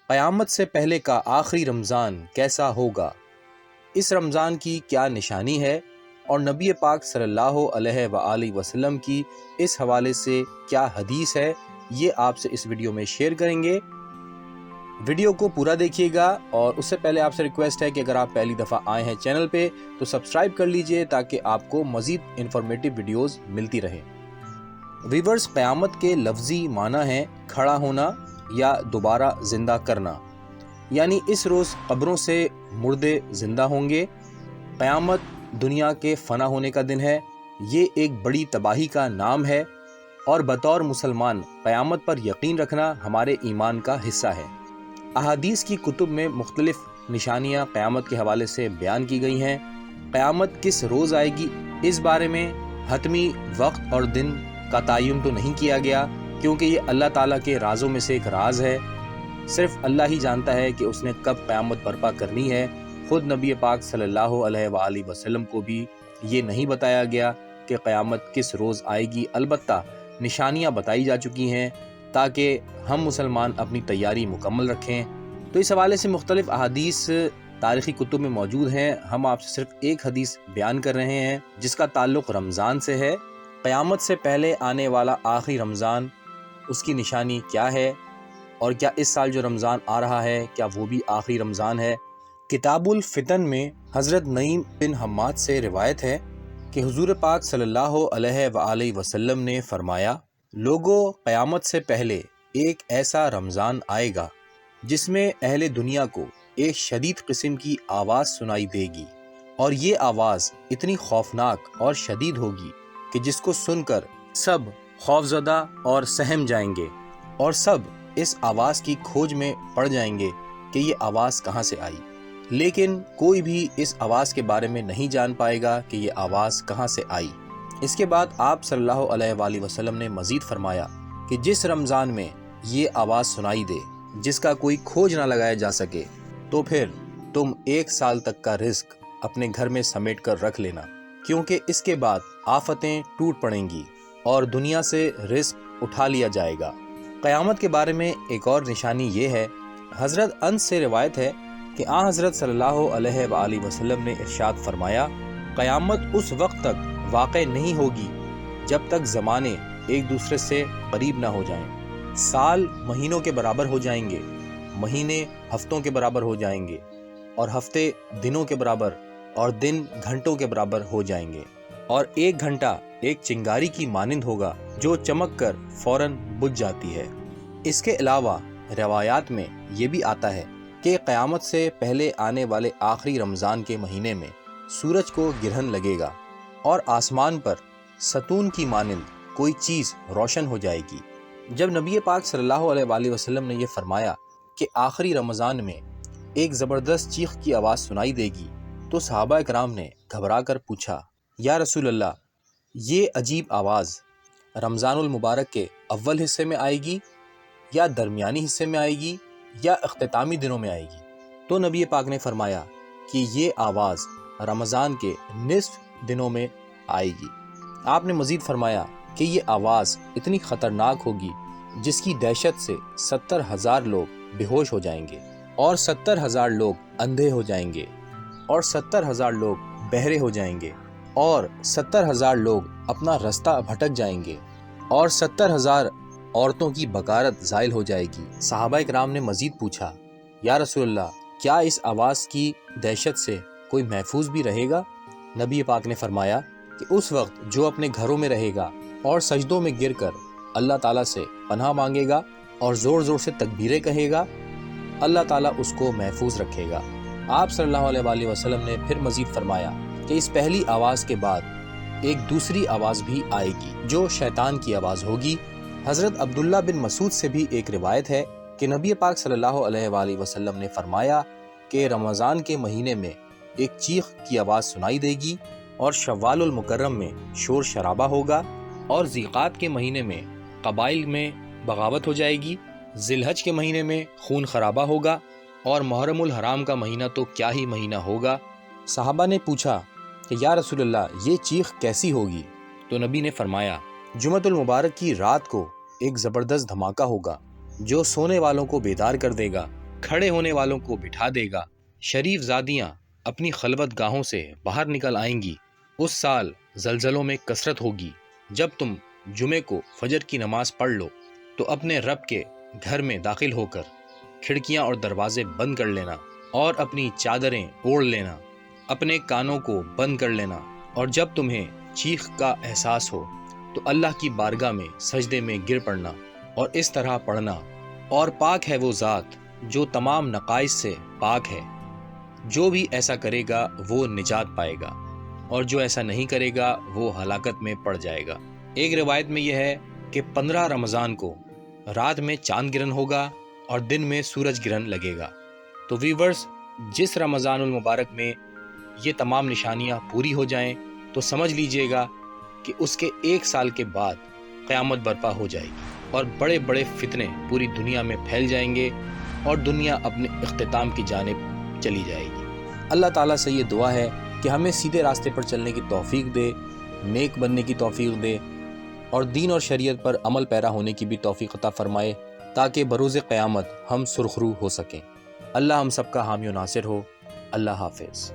قیامت سے پہلے کا آخری رمضان کیسا ہوگا؟ اس رمضان کی کیا نشانی ہے اور نبی پاک صلی اللہ علیہ وآلہ وسلم کی اس حوالے سے کیا حدیث ہے، یہ آپ سے اس ویڈیو میں شیئر کریں گے۔ ویڈیو کو پورا دیکھیے گا، اور اس سے پہلے آپ سے ریکویسٹ ہے کہ اگر آپ پہلی دفعہ آئے ہیں چینل پہ تو سبسکرائب کر لیجئے تاکہ آپ کو مزید انفارمیٹیو ویڈیوز ملتی رہیں۔ ویورز، قیامت کے لفظی معنی ہے کھڑا ہونا یا دوبارہ زندہ کرنا، یعنی اس روز قبروں سے مردے زندہ ہوں گے۔ قیامت دنیا کے فنا ہونے کا دن ہے، یہ ایک بڑی تباہی کا نام ہے، اور بطور مسلمان قیامت پر یقین رکھنا ہمارے ایمان کا حصہ ہے۔ احادیث کی کتب میں مختلف نشانیاں قیامت کے حوالے سے بیان کی گئی ہیں۔ قیامت کس روز آئے گی، اس بارے میں حتمی وقت اور دن کا تعین تو نہیں کیا گیا، کیونکہ یہ اللہ تعالیٰ کے رازوں میں سے ایک راز ہے۔ صرف اللہ ہی جانتا ہے کہ اس نے کب قیامت برپا کرنی ہے۔ خود نبی پاک صلی اللہ علیہ وآلہ وسلم کو بھی یہ نہیں بتایا گیا کہ قیامت کس روز آئے گی، البتہ نشانیاں بتائی جا چکی ہیں تاکہ ہم مسلمان اپنی تیاری مکمل رکھیں۔ تو اس حوالے سے مختلف احادیث تاریخی کتب میں موجود ہیں، ہم آپ سے صرف ایک حدیث بیان کر رہے ہیں جس کا تعلق رمضان سے ہے۔ قیامت سے پہلے آنے والا آخری رمضان، اس کی نشانی کیا ہے، اور کیا اس سال جو رمضان آ رہا ہے کیا وہ بھی آخری رمضان ہے؟ کتاب الفتن میں حضرت نعیم بن حماد سے روایت ہے کہ حضور پاک صلی اللہ علیہ وآلہ وسلم نے فرمایا، لوگوں، قیامت سے پہلے ایک ایسا رمضان آئے گا جس میں اہل دنیا کو ایک شدید قسم کی آواز سنائی دے گی، اور یہ آواز اتنی خوفناک اور شدید ہوگی کہ جس کو سن کر سب خوفزدہ اور سہم جائیں گے، اور سب اس آواز کی کھوج میں پڑ جائیں گے کہ یہ آواز کہاں سے آئی، لیکن کوئی بھی اس آواز کے بارے میں نہیں جان پائے گا کہ یہ آواز کہاں سے آئی۔ اس کے بعد آپ صلی اللہ علیہ وآلہ وسلم نے مزید فرمایا کہ جس رمضان میں یہ آواز سنائی دے جس کا کوئی کھوج نہ لگایا جا سکے، تو پھر تم 1 سال تک کا رزق اپنے گھر میں سمیٹ کر رکھ لینا، کیونکہ اس کے بعد آفتیں ٹوٹ پڑیں گی اور دنیا سے رزق اٹھا لیا جائے گا۔ قیامت کے بارے میں ایک اور نشانی یہ ہے، حضرت انس سے روایت ہے کہ حضرت صلی اللہ علیہ وآلہ وسلم نے ارشاد فرمایا، قیامت اس وقت تک واقع نہیں ہوگی جب تک زمانے ایک دوسرے سے قریب نہ ہو جائیں۔ سال مہینوں کے برابر ہو جائیں گے، مہینے ہفتوں کے برابر ہو جائیں گے، اور ہفتے دنوں کے برابر، اور دن گھنٹوں کے برابر ہو جائیں گے، اور 1 گھنٹہ ایک چنگاری کی مانند ہوگا جو چمک کر فوراً بجھ جاتی ہے۔ اس کے علاوہ روایات میں یہ بھی آتا ہے کہ قیامت سے پہلے آنے والے آخری رمضان کے مہینے میں سورج کو گرہن لگے گا، اور آسمان پر ستون کی مانند کوئی چیز روشن ہو جائے گی۔ جب نبی پاک صلی اللہ علیہ وآلہ وسلم نے یہ فرمایا کہ آخری رمضان میں ایک زبردست چیخ کی آواز سنائی دے گی، تو صحابہ کرام نے گھبرا کر پوچھا، یا رسول اللہ، یہ عجیب آواز رمضان المبارک کے اول حصے میں آئے گی، یا درمیانی حصے میں آئے گی، یا اختتامی دنوں میں آئے گی؟ تو نبی پاک نے فرمایا کہ یہ آواز رمضان کے نصف دنوں میں آئے گی۔ آپ نے مزید فرمایا کہ یہ آواز اتنی خطرناک ہوگی جس کی دہشت سے 70,000 لوگ بے ہوش ہو جائیں گے، اور 70,000 لوگ اندھے ہو جائیں گے، اور 70,000 لوگ بہرے ہو جائیں گے، اور 70,000 لوگ اپنا رستہ بھٹک جائیں گے، اور 70,000 عورتوں کی بکارت زائل ہو جائے گی۔ صحابہ کرام نے مزید پوچھا، یا رسول اللہ، کیا اس آواز کی دہشت سے کوئی محفوظ بھی رہے گا؟ نبی پاک نے فرمایا کہ اس وقت جو اپنے گھروں میں رہے گا اور سجدوں میں گر کر اللہ تعالیٰ سے پناہ مانگے گا اور زور زور سے تکبیریں کہے گا، اللہ تعالیٰ اس کو محفوظ رکھے گا۔ آپ صلی اللہ علیہ وآلہ وسلم نے پھر مزید فرمایا کہ اس پہلی آواز کے بعد ایک دوسری آواز بھی آئے گی جو شیطان کی آواز ہوگی۔ حضرت عبداللہ بن مسعود سے بھی ایک روایت ہے کہ نبی پاک صلی اللہ علیہ وآلہ وسلم نے فرمایا کہ رمضان کے مہینے میں ایک چیخ کی آواز سنائی دے گی، اور شوال المکرم میں شور شرابہ ہوگا، اور ذیقات کے مہینے میں قبائل میں بغاوت ہو جائے گی، ذی الحج کے مہینے میں خون خرابہ ہوگا، اور محرم الحرام کا مہینہ تو کیا ہی مہینہ ہوگا۔ صحابہ نے پوچھا کہ یا رسول اللہ، یہ چیخ کیسی ہوگی؟ تو نبی نے فرمایا، جمعۃ المبارک کی رات کو ایک زبردست دھماکہ ہوگا جو سونے والوں کو بیدار کر دے گا، کھڑے ہونے والوں کو بٹھا دے گا، شریف زادیاں اپنی خلوت گاہوں سے باہر نکل آئیں گی۔ اس سال زلزلوں میں کثرت ہوگی۔ جب تم جمعے کو فجر کی نماز پڑھ لو تو اپنے رب کے گھر میں داخل ہو کر کھڑکیاں اور دروازے بند کر لینا اور اپنی چادریں اوڑھ لینا، اپنے کانوں کو بند کر لینا، اور جب تمہیں چیخ کا احساس ہو تو اللہ کی بارگاہ میں سجدے میں گر پڑنا اور اس طرح پڑھنا: اور پاک ہے وہ ذات جو تمام نقائص سے پاک ہے، جو بھی ایسا کرے گا وہ نجات پائے گا، اور جو ایسا نہیں کرے گا وہ ہلاکت میں پڑ جائے گا۔ ایک روایت میں یہ ہے کہ 15 رمضان کو رات میں چاند گرہن ہوگا اور دن میں سورج گرہن لگے گا۔ تو ویورز، جس رمضان المبارک میں یہ تمام نشانیاں پوری ہو جائیں تو سمجھ لیجئے گا کہ اس کے 1 سال کے بعد قیامت برپا ہو جائے گی اور بڑے بڑے فتنے پوری دنیا میں پھیل جائیں گے اور دنیا اپنے اختتام کی جانب چلی جائے گی۔ اللہ تعالیٰ سے یہ دعا ہے کہ ہمیں سیدھے راستے پر چلنے کی توفیق دے، نیک بننے کی توفیق دے، اور دین اور شریعت پر عمل پیرا ہونے کی بھی توفیق عطا فرمائے، تاکہ بروز قیامت ہم سرخرو ہو سکیں۔ اللہ ہم سب کا حامی و ناصر ہو۔ اللہ حافظ۔